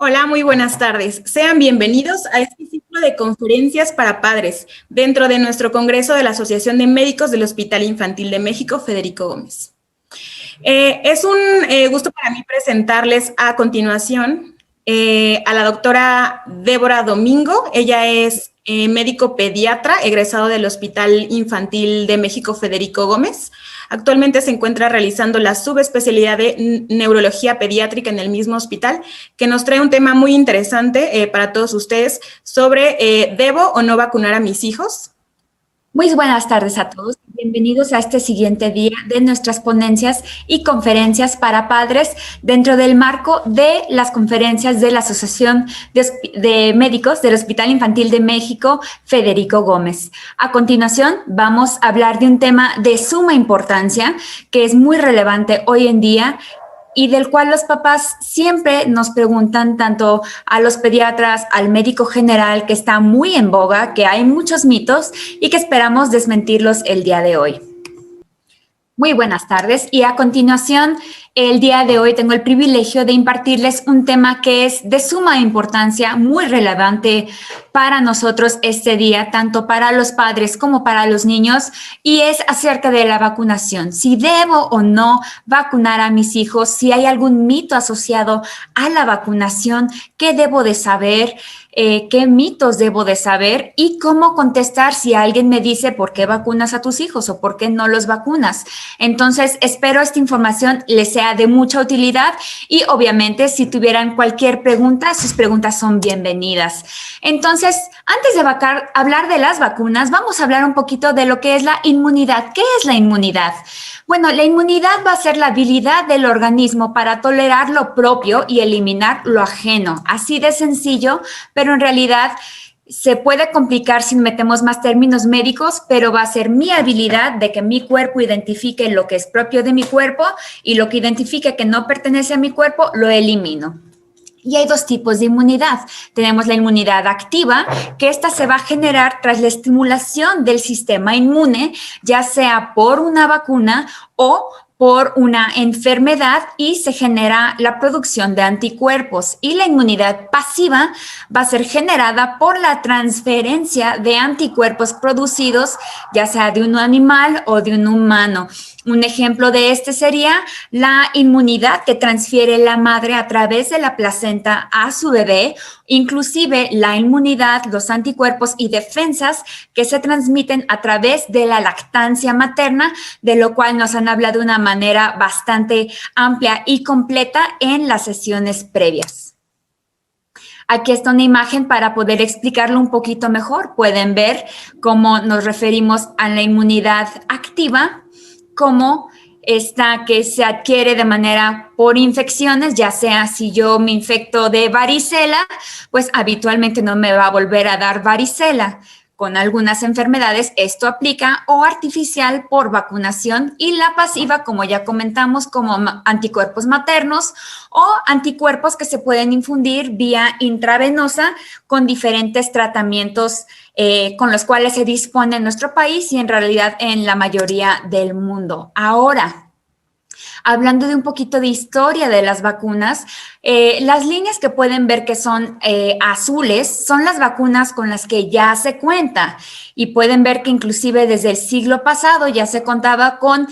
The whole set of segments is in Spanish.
Hola, muy buenas tardes. Sean bienvenidos a este ciclo de conferencias para padres dentro de nuestro Congreso de la Asociación de Médicos del Hospital Infantil de México, Federico Gómez. Es un gusto para mí presentarles a continuación a la doctora Débora Domingo. Ella es médico pediatra egresado del Hospital Infantil de México, Federico Gómez. Actualmente se encuentra realizando la subespecialidad de neurología pediátrica en el mismo hospital, que nos trae un tema muy interesante para todos ustedes sobre ¿debo o no vacunar a mis hijos? Muy buenas tardes a todos. Bienvenidos a este siguiente día de nuestras ponencias y conferencias para padres dentro del marco de las conferencias de la Asociación de Médicos del Hospital Infantil de México, Federico Gómez. A continuación, vamos a hablar de un tema de suma importancia que es muy relevante hoy en día y del cual los papás siempre nos preguntan, tanto a los pediatras, al médico general, que está muy en boga, que hay muchos mitos y que esperamos desmentirlos el día de hoy. Muy buenas tardes y a continuación, el día de hoy tengo el privilegio de impartirles un tema que es de suma importancia, muy relevante para nosotros este día, tanto para los padres como para los niños, y es acerca de la vacunación. Si debo o no vacunar a mis hijos, si hay algún mito asociado a la vacunación, qué debo de saber, qué mitos debo de saber y cómo contestar si alguien me dice por qué vacunas a tus hijos o por qué no los vacunas. Entonces, espero esta información les sea de mucha utilidad y obviamente si tuvieran cualquier pregunta, sus preguntas son bienvenidas. Entonces, antes de hablar de las vacunas, vamos a hablar un poquito de lo que es la inmunidad. ¿Qué es la inmunidad? Bueno, la inmunidad va a ser la habilidad del organismo para tolerar lo propio y eliminar lo ajeno. Así de sencillo, pero en realidad se puede complicar si metemos más términos médicos, pero va a ser mi habilidad de que mi cuerpo identifique lo que es propio de mi cuerpo y lo que identifique que no pertenece a mi cuerpo, lo elimino. Y hay dos tipos de inmunidad. Tenemos la inmunidad activa, que esta se va a generar tras la estimulación del sistema inmune, ya sea por una vacuna o por una enfermedad, y se genera la producción de anticuerpos. Y la inmunidad pasiva va a ser generada por la transferencia de anticuerpos producidos ya sea de un animal o de un humano. Un ejemplo de este sería la inmunidad que transfiere la madre a través de la placenta a su bebé, inclusive la inmunidad, los anticuerpos y defensas que se transmiten a través de la lactancia materna, de lo cual nos han hablado de una manera bastante amplia y completa en las sesiones previas. Aquí está una imagen para poder explicarlo un poquito mejor. Pueden ver cómo nos referimos a la inmunidad activa, como esta que se adquiere de manera por infecciones, ya sea si yo me infecto de varicela, pues habitualmente no me va a volver a dar varicela. Con algunas enfermedades esto aplica, o artificial por vacunación, y la pasiva, como ya comentamos, como anticuerpos maternos o anticuerpos que se pueden infundir vía intravenosa con diferentes tratamientos con los cuales se dispone en nuestro país y en realidad en la mayoría del mundo. Ahora, hablando de un poquito de historia de las vacunas, las líneas que pueden ver que son azules son las vacunas con las que ya se cuenta, y pueden ver que inclusive desde el siglo pasado ya se contaba con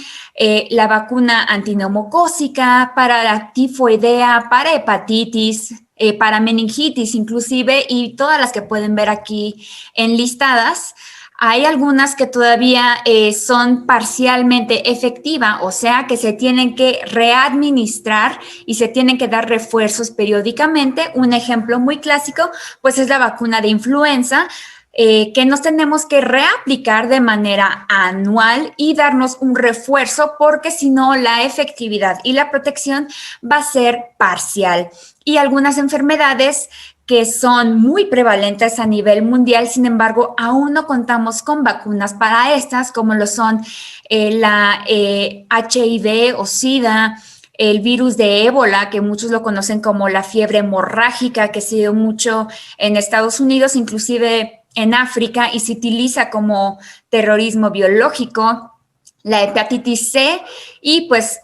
la vacuna antineumocócica, para la tifoidea, para hepatitis, para meningitis inclusive, y todas las que pueden ver aquí enlistadas. Hay algunas que todavía son parcialmente efectivas, o sea que se tienen que readministrar y se tienen que dar refuerzos periódicamente. Un ejemplo muy clásico, pues es la vacuna de influenza, que nos tenemos que reaplicar de manera anual y darnos un refuerzo, porque si no la efectividad y la protección va a ser parcial. Y algunas enfermedades que son muy prevalentes a nivel mundial, sin embargo, aún no contamos con vacunas para estas, como lo son la HIV o SIDA, el virus de ébola, que muchos lo conocen como la fiebre hemorrágica, que se dio mucho en Estados Unidos, inclusive en África, y se utiliza como terrorismo biológico, la hepatitis C, y pues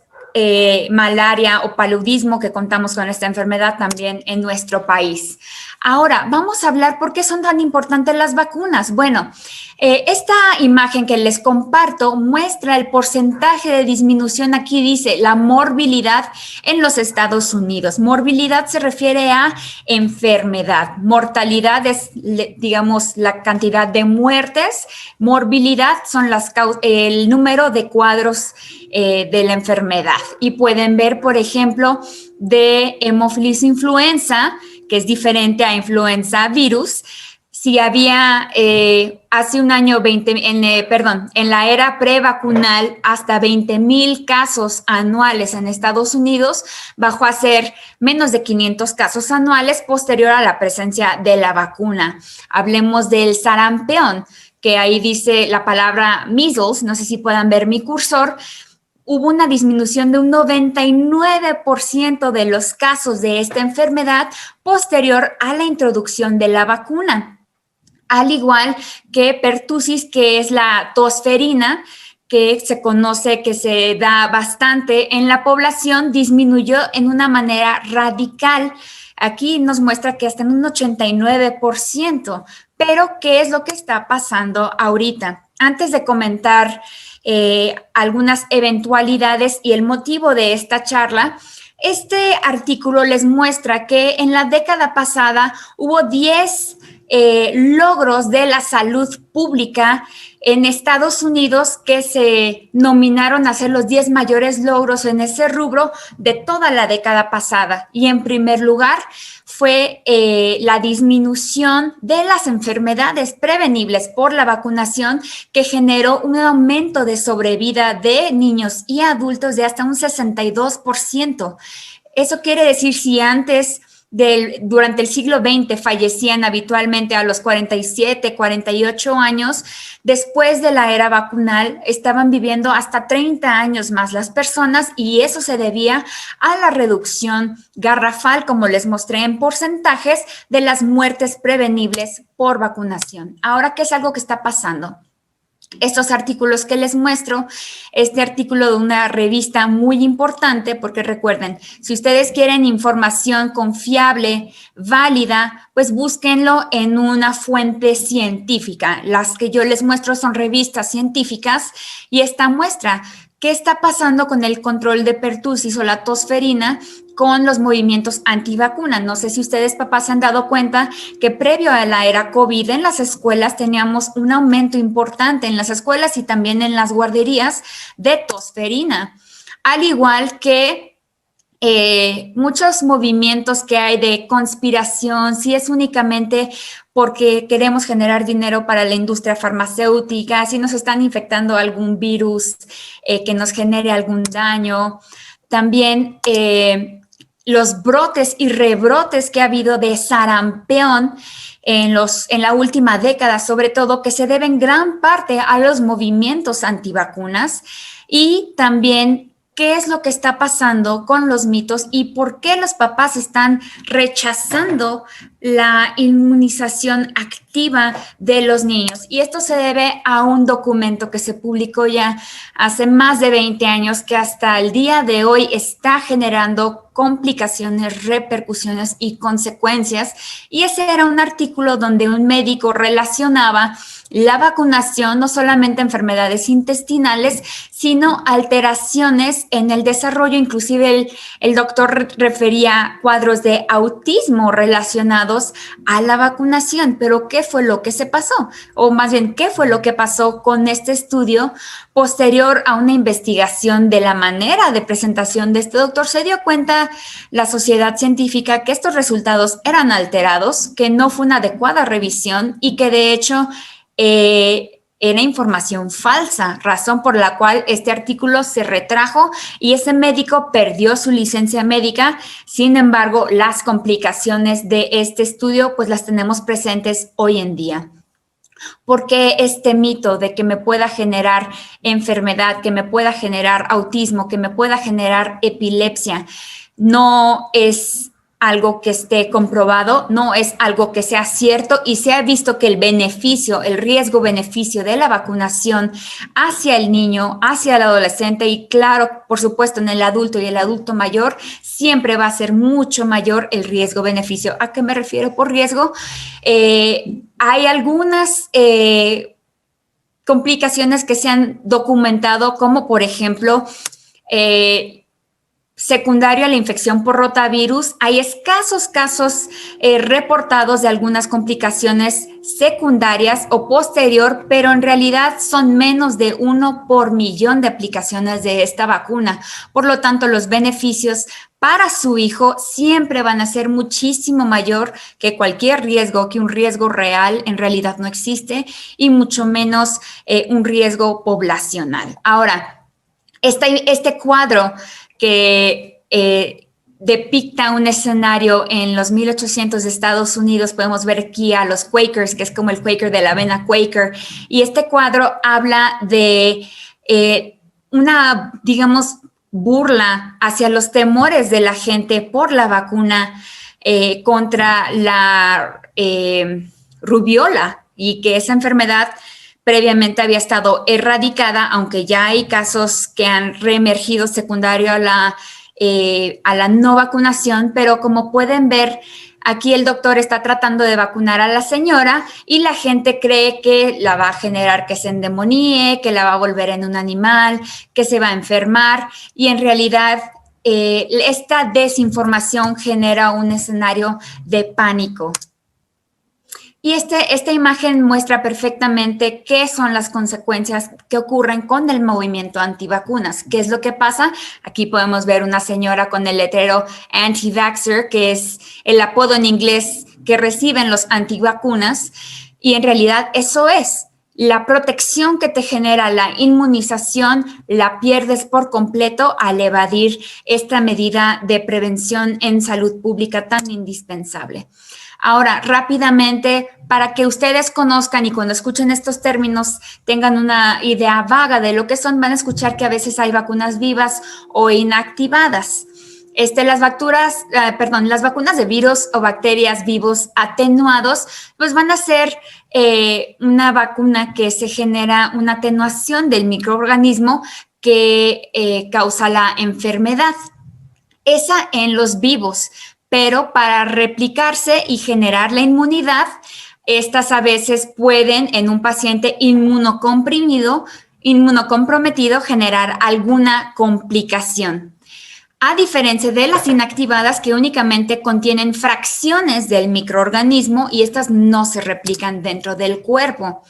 malaria o paludismo, que contamos con esta enfermedad también en nuestro país. Ahora, vamos a hablar por qué son tan importantes las vacunas. Bueno, esta imagen que les comparto muestra el porcentaje de disminución. Aquí dice la morbilidad en los Estados Unidos. Morbilidad se refiere a enfermedad. Mortalidad es, digamos, la cantidad de muertes. Morbilidad son el número de cuadros de la enfermedad. Y pueden ver, por ejemplo, de Haemophilus influenza, que es diferente a influenza virus. Si había hace un año, en la era prevacunal, hasta 20,000 casos anuales en Estados Unidos, bajó a ser menos de 500 casos anuales posterior a la presencia de la vacuna. Hablemos del sarampión, que ahí dice la palabra measles, no sé si puedan ver mi cursor. Hubo una disminución de un 99% de los casos de esta enfermedad posterior a la introducción de la vacuna. Al igual que pertussis, que es la tosferina, que se conoce que se da bastante en la población, disminuyó en una manera radical. Aquí nos muestra que hasta en un 89%. Pero, ¿qué es lo que está pasando ahorita? Antes de comentar algunas eventualidades y el motivo de esta charla, este artículo les muestra que en la década pasada hubo 10 logros de la salud pública en Estados Unidos que se nominaron a ser los 10 mayores logros en ese rubro de toda la década pasada. Y en primer lugar fue la disminución de las enfermedades prevenibles por la vacunación, que generó un aumento de sobrevida de niños y adultos de hasta un 62%. Eso quiere decir, si antes durante el siglo XX fallecían habitualmente a los 47, 48 años, después de la era vacunal estaban viviendo hasta 30 años más las personas, y eso se debía a la reducción garrafal, como les mostré en porcentajes, de las muertes prevenibles por vacunación. Ahora, ¿qué es algo que está pasando? Estos artículos que les muestro, este artículo de una revista muy importante, porque recuerden, si ustedes quieren información confiable, válida, pues búsquenlo en una fuente científica. Las que yo les muestro son revistas científicas, y esta muestra qué está pasando con el control de pertussis o la tosferina con los movimientos antivacuna. No sé si ustedes, papás, se han dado cuenta que previo a la era COVID en las escuelas teníamos un aumento importante en las escuelas y también en las guarderías de tosferina, al igual que muchos movimientos que hay de conspiración. Si es únicamente porque queremos generar dinero para la industria farmacéutica, si nos están infectando algún virus que nos genere algún daño. También los brotes y rebrotes que ha habido de sarampión en la última década, sobre todo, que se deben gran parte a los movimientos antivacunas. Y también qué es lo que está pasando con los mitos y por qué los papás están rechazando la inmunización activa de los niños. Y esto se debe a un documento que se publicó ya hace más de 20 años, que hasta el día de hoy está generando complicaciones, repercusiones y consecuencias. Y ese era un artículo donde un médico relacionaba la vacunación no solamente a enfermedades intestinales, sino alteraciones en el desarrollo. Inclusive el doctor refería cuadros de autismo relacionados a la vacunación. Pero ¿qué fue lo que se pasó? O más bien, ¿qué fue lo que pasó con este estudio? Posterior a una investigación de la manera de presentación de este doctor, se dio cuenta la sociedad científica que estos resultados eran alterados, que no fue una adecuada revisión y que de hecho era información falsa, razón por la cual este artículo se retrajo y ese médico perdió su licencia médica. Sin embargo, las complicaciones de este estudio pues las tenemos presentes hoy en día. Porque este mito de que me pueda generar enfermedad, que me pueda generar autismo, que me pueda generar epilepsia, no es algo que esté comprobado, no es algo que sea cierto y se ha visto que el beneficio, el riesgo-beneficio de la vacunación hacia el niño, hacia el adolescente y claro, por supuesto, en el adulto y el adulto mayor, siempre va a ser mucho mayor el riesgo-beneficio. ¿A qué me refiero por riesgo? Hay algunas complicaciones que se han documentado, como por ejemplo, secundario a la infección por rotavirus. Hay escasos casos reportados de algunas complicaciones secundarias o posterior, pero en realidad son menos de 1 por millón de aplicaciones de esta vacuna. Por lo tanto, los beneficios para su hijo siempre van a ser muchísimo mayor que cualquier riesgo, que un riesgo real en realidad no existe y mucho menos un riesgo poblacional. Ahora, este cuadro que depicta un escenario en los 1800 de Estados Unidos. Podemos ver aquí a los Quakers, que es como el Quaker de la avena Quaker. Y este cuadro habla de una, digamos, burla hacia los temores de la gente por la vacuna contra la rubiola, y que esa enfermedad previamente había estado erradicada, aunque ya hay casos que han reemergido secundario a la no vacunación, pero como pueden ver, aquí el doctor está tratando de vacunar a la señora y la gente cree que la va a generar que se endemoníe, que la va a volver en un animal, que se va a enfermar, y en realidad esta desinformación genera un escenario de pánico. Y esta imagen muestra perfectamente qué son las consecuencias que ocurren con el movimiento antivacunas. ¿Qué es lo que pasa? Aquí podemos ver una señora con el letrero anti-vaxxer, que es el apodo en inglés que reciben los antivacunas. Y en realidad eso es. La protección que te genera la inmunización la pierdes por completo al evadir esta medida de prevención en salud pública tan indispensable. Ahora, rápidamente, para que ustedes conozcan y cuando escuchen estos términos tengan una idea vaga de lo que son, van a escuchar que a veces hay vacunas vivas o inactivadas. Las vacunas de virus o bacterias vivos atenuados, pues van a ser una vacuna que se genera una atenuación del microorganismo que causa la enfermedad. Esa en los vivos. Pero para replicarse y generar la inmunidad, estas a veces pueden en un paciente inmunocomprometido, generar alguna complicación. A diferencia de las inactivadas, que únicamente contienen fracciones del microorganismo y estas no se replican dentro del cuerpo.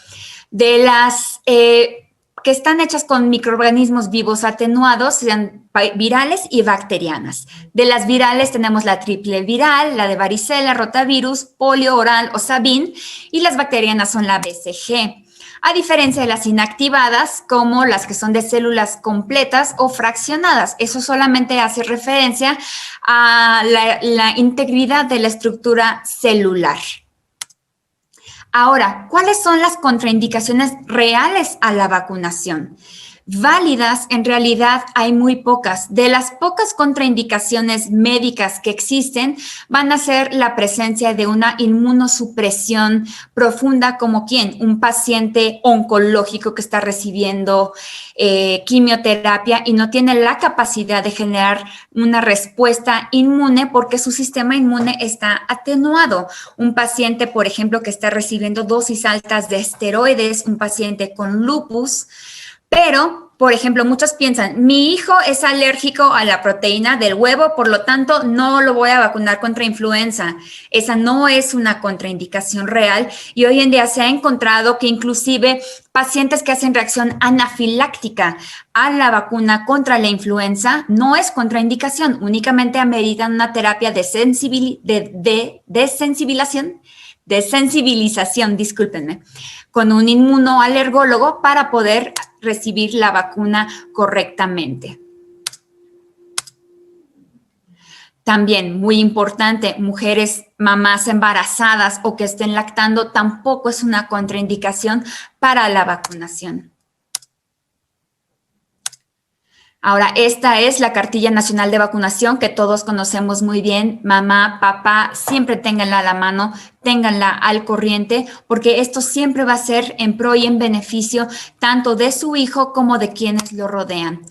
De las que están hechas con microorganismos vivos atenuados, sean virales y bacterianas. De las virales tenemos la triple viral, la de varicela, rotavirus, polio oral o Sabin, y las bacterianas son la BCG. A diferencia de las inactivadas, como las que son de células completas o fraccionadas. Eso solamente hace referencia a la integridad de la estructura celular. Ahora, ¿cuáles son las contraindicaciones reales a la vacunación? Válidas, en realidad hay muy pocas. De las pocas contraindicaciones médicas que existen, van a ser la presencia de una inmunosupresión profunda, como ¿quién? Un paciente oncológico que está recibiendo quimioterapia y no tiene la capacidad de generar una respuesta inmune porque su sistema inmune está atenuado. Un paciente, por ejemplo, que está recibiendo dosis altas de esteroides, un paciente con lupus. Pero, por ejemplo, muchos piensan, mi hijo es alérgico a la proteína del huevo, por lo tanto, no lo voy a vacunar contra influenza. Esa no es una contraindicación real y hoy en día se ha encontrado que inclusive pacientes que hacen reacción anafiláctica a la vacuna contra la influenza no es contraindicación, únicamente ameritan una terapia de sensibilización, discúlpenme, con un inmunoalergólogo para poder recibir la vacuna correctamente. También, muy importante, mujeres, mamás embarazadas o que estén lactando tampoco es una contraindicación para la vacunación. Ahora, esta es la cartilla nacional de vacunación que todos conocemos muy bien. Mamá, papá, siempre ténganla a la mano, ténganla al corriente, porque esto siempre va a ser en pro y en beneficio tanto de su hijo como de quienes lo rodean.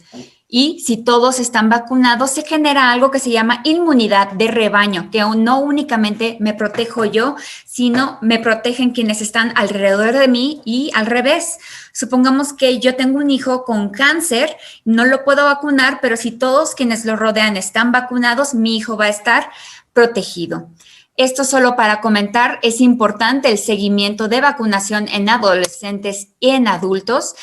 Y si todos están vacunados, se genera algo que se llama inmunidad de rebaño, que no únicamente me protejo yo, sino me protegen quienes están alrededor de mí y al revés. Supongamos que yo tengo un hijo con cáncer, no lo puedo vacunar, pero si todos quienes lo rodean están vacunados, mi hijo va a estar protegido. Esto solo para comentar, es importante el seguimiento de vacunación en adolescentes y en adultos.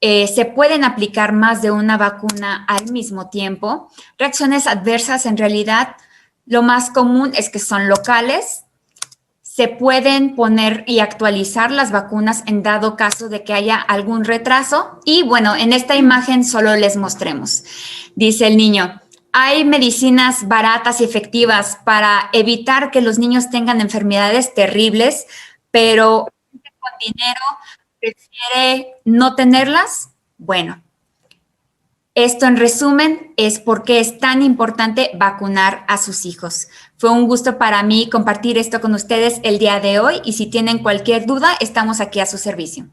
Se pueden aplicar más de una vacuna al mismo tiempo. Reacciones adversas, en realidad, lo más común es que son locales. Se pueden poner y actualizar las vacunas en dado caso de que haya algún retraso. Y bueno, en esta imagen solo les mostremos. Dice el niño, hay medicinas baratas y efectivas para evitar que los niños tengan enfermedades terribles, pero con dinero prefiere no tenerlas. Bueno, esto en resumen es por qué es tan importante vacunar a sus hijos. Fue un gusto para mí compartir esto con ustedes el día de hoy y si tienen cualquier duda, estamos aquí a su servicio.